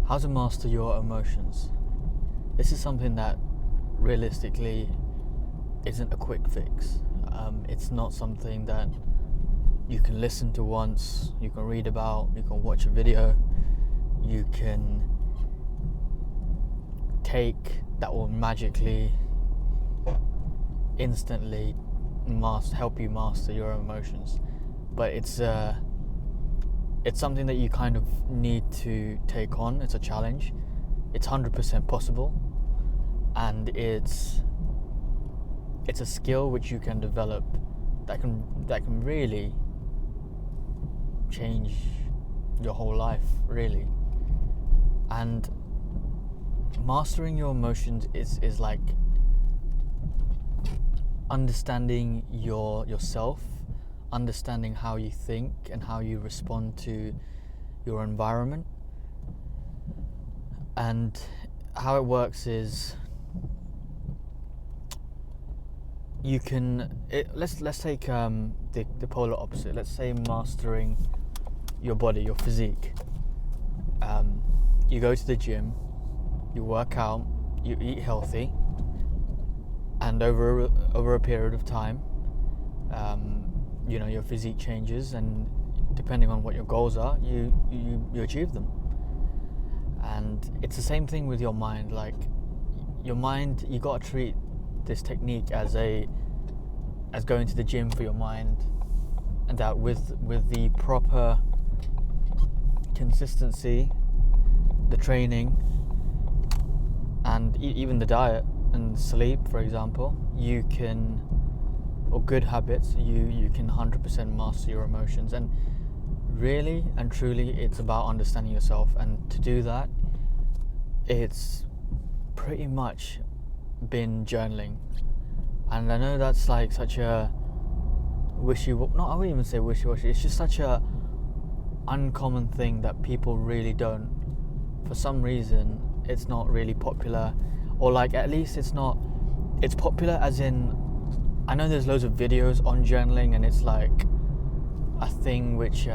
How to master your emotions. This is something that realistically isn't a quick fix. It's not something that you can listen to once, you can read about, you can watch a video, you can take that will magically, instantly help you master your emotions. But it's something that you kind of need to take on. It's a challenge. It's 100% possible, and it's a skill which you can develop that can really change your whole life, really. And mastering your emotions is like understanding yourself, understanding how you think and how you respond to your environment. And how it works is you can let's take the polar opposite. Let's say mastering your body, your physique. You go to the gym, you work out, you eat healthy, and over a period of time, your physique changes, and depending on what your goals are, you achieve them. And it's the same thing with your mind. Like your mind, you got to treat this technique as going to the gym for your mind, and that with the proper consistency, the training, and even the diet and sleep, for example, or good habits, you can 100% master your emotions. And really and truly, it's about understanding yourself. And to do that, it's pretty much been journaling. And I know that's like such a I wouldn't even say wishy-washy. It's just such a uncommon thing that people really don't. For some reason, it's not really popular, or like at least it's popular as in, I know there's loads of videos on journaling, and it's like a thing which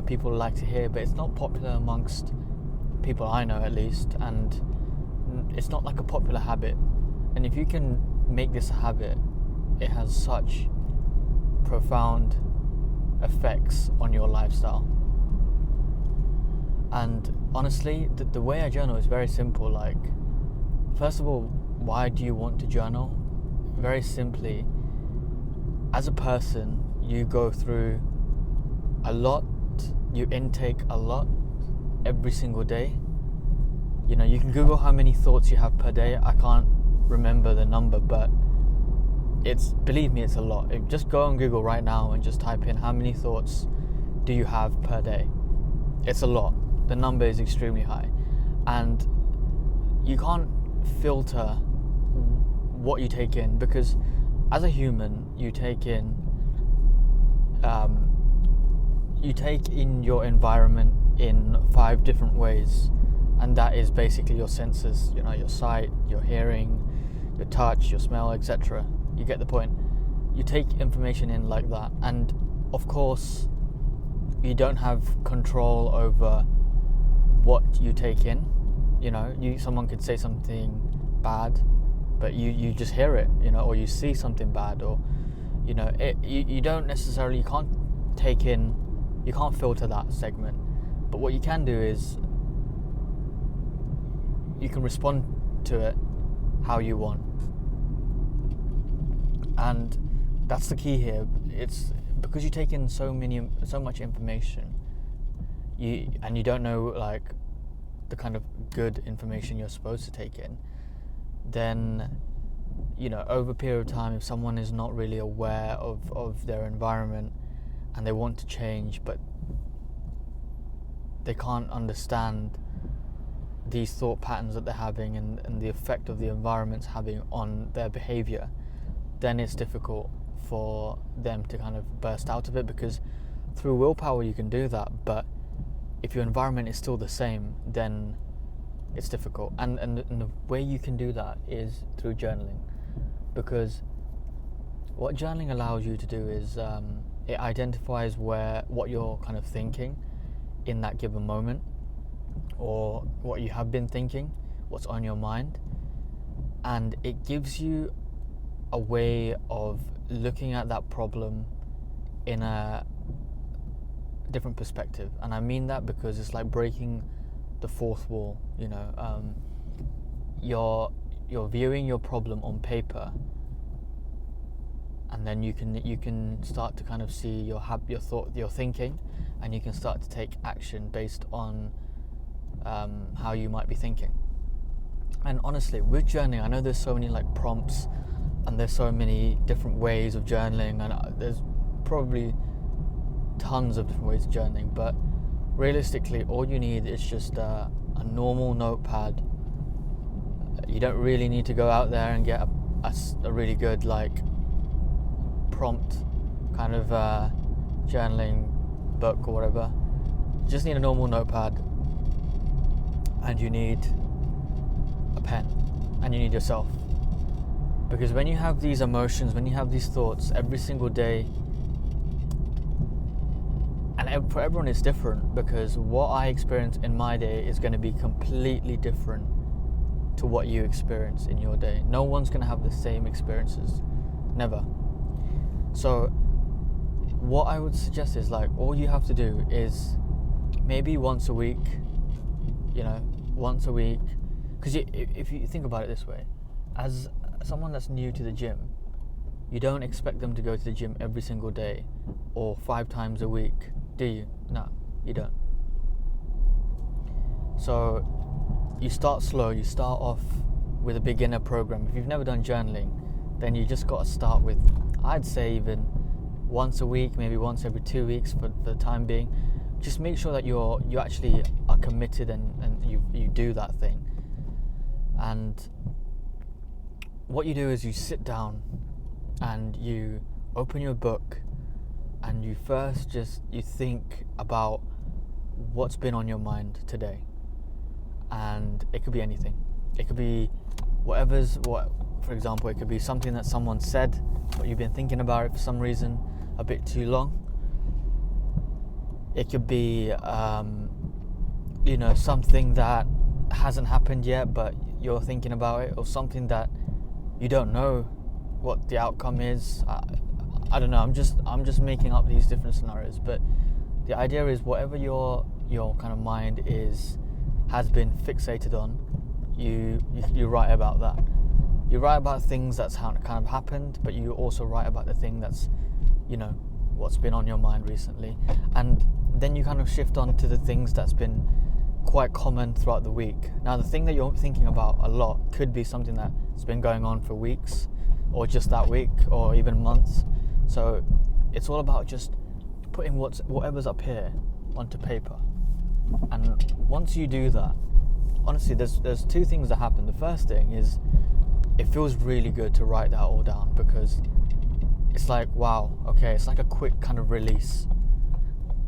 people like to hear, but it's not popular amongst people I know, at least, and it's not like a popular habit. And if you can make this a habit, it has such profound effects on your lifestyle. And honestly, the way I journal is very simple. Like, first of all, why do you want to journal? Very simply, as a person, you go through a lot, you intake a lot every single day. You can Google how many thoughts you have per day. I can't remember the number, but believe me, it's a lot. Just go on Google right now and just type in how many thoughts do you have per day. It's a lot. The number is extremely high, and you can't filter what you take in, because as a human, you take in your environment in 5 different ways, and that is basically your senses. Your sight, your hearing, your touch, your smell, etc. You get the point. You take information in like that, and of course, you don't have control over what you take in. Someone could say something bad, but you just hear it, or you see something bad, or you don't necessarily, you can't filter that segment. But what you can do is you can respond to it how you want. And that's the key here. It's because you take in so much information, you don't know like the kind of good information you're supposed to take in. Then over a period of time, if someone is not really aware of their environment and they want to change, but they can't understand these thought patterns that they're having and the effect of the environment's having on their behavior, then it's difficult for them to kind of burst out of it, because through willpower you can do that, but if your environment is still the same, then it's difficult. And the way you can do that is through journaling, because what journaling allows you to do is it identifies what you're kind of thinking in that given moment, or what you have been thinking, what's on your mind, and it gives you a way of looking at that problem in a different perspective. And I mean that because it's like breaking the fourth wall. You're viewing your problem on paper, and then you can start to kind of see your thinking, and you can start to take action based on how you might be thinking. And honestly, with journaling, I know there's so many like prompts, and there's so many different ways of journaling, and there's probably tons of different ways of journaling, but realistically all you need is just a normal notepad. You don't really need to go out there and get a really good like prompt kind of journaling book or whatever. You just need a normal notepad, and you need a pen, and you need yourself. Because when you have these emotions, when you have these thoughts every single day, and for everyone it's different, because what I experience in my day is going to be completely different to what you experience in your day. No one's going to have the same experiences, never. So what I would suggest is like, all you have to do is maybe once a week, because if you think about it this way, as someone that's new to the gym, you don't expect them to go to the gym every single day or 5 times a week, do you? No, you don't. So you start slow. You start off with a beginner program. If you've never done journaling, then you just got to start with, I'd say, even once a week, maybe once every 2 weeks for the time being. Just make sure that you actually are committed and you do that thing. And what you do is you sit down and you open your book, and you first you think about what's been on your mind today. And it could be anything. It could be for example, it could be something that someone said, but you've been thinking about it for some reason a bit too long. It could be something that hasn't happened yet, but you're thinking about it, or something that you don't know what the outcome is. I don't know. I'm just making up these different scenarios, but the idea is whatever your kind of mind has been fixated on, you write about that. You write about things that's kind of happened, but you also write about the thing that's, what's been on your mind recently. And then you kind of shift on to the things that's been quite common throughout the week. Now, the thing that you're thinking about a lot could be something that's been going on for weeks, or just that week, or even months. So it's all about just putting whatever's up here onto paper. And once you do that, honestly, there's 2 things that happen. The first thing is, it feels really good to write that all down, because it's like, wow, okay, it's like a quick kind of release,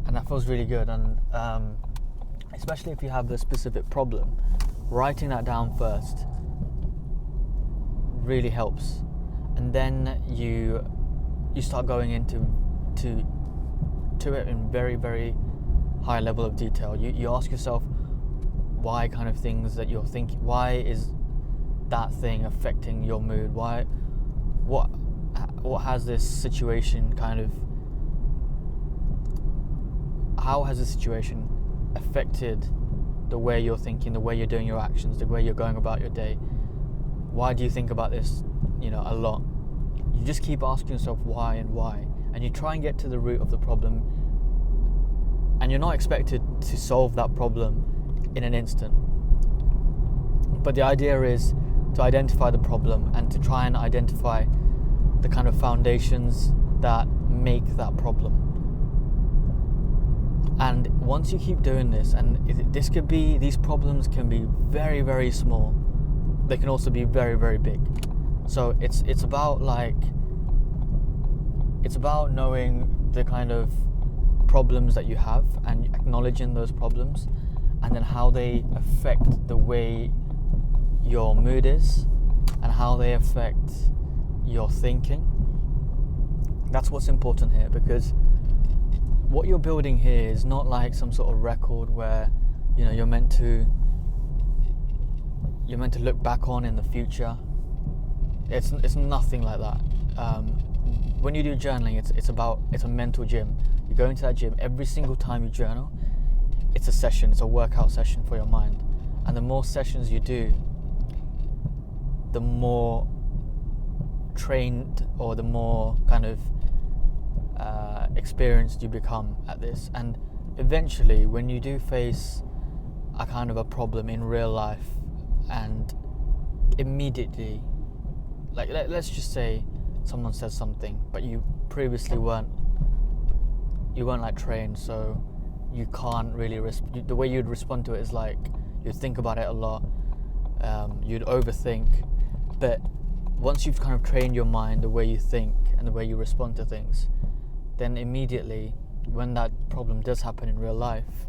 and that feels really good. And especially if you have a specific problem, writing that down first really helps. And then you start going into it in very, very high level of detail. You ask yourself why kind of things that you're thinking, why is that thing affecting your mood? What has this situation how has the situation affected the way you're thinking, the way you're doing your actions, the way you're going about your day? Why do you think about this, a lot? You just keep asking yourself why, and you try and get to the root of the problem. And you're not expected to solve that problem in an instant. But the idea is to identify the problem and to try and identify the kind of foundations that make that problem. And once you keep doing this, and these problems can be very, very small. They can also be very, very big. So it's about knowing the kind of problems that you have and acknowledging those problems, and then how they affect the way your mood is and how they affect your thinking. That's what's important here, because what you're building here is not like some sort of record where you know, you're meant to look back on in the future. It's nothing like that. When you do journaling, it's a mental gym. You go into that gym every single time you journal. It's a session. It's a workout session for your mind. And the more sessions you do, the more trained or the more kind of experienced you become at this. And eventually, when you do face a kind of a problem in real life, and immediately, like let's just say someone says something, but you previously weren't like trained, so you can't really the way you'd respond to it is like you'd think about it a lot, you'd overthink. But once you've kind of trained your mind the way you think and the way you respond to things, then immediately when that problem does happen in real life,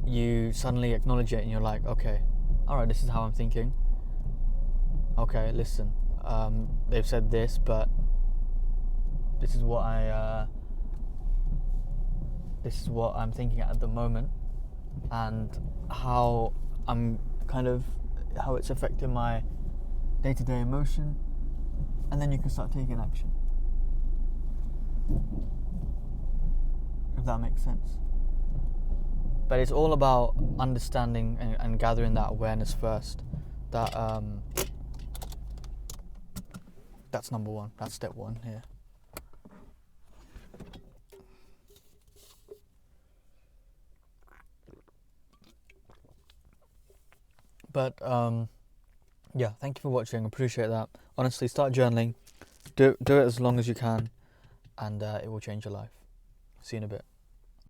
you suddenly acknowledge it and you're like, okay, alright, this is how I'm thinking. Okay, listen, they've said this, but this is what I'm thinking at the moment, and how it's affecting my day-to-day emotion, and then you can start taking action. If that makes sense. But it's all about understanding and gathering that awareness first. That's number one. That's step one here. But yeah, thank you for watching. Appreciate that. Honestly, start journaling. Do it as long as you can, and it will change your life. See you in a bit.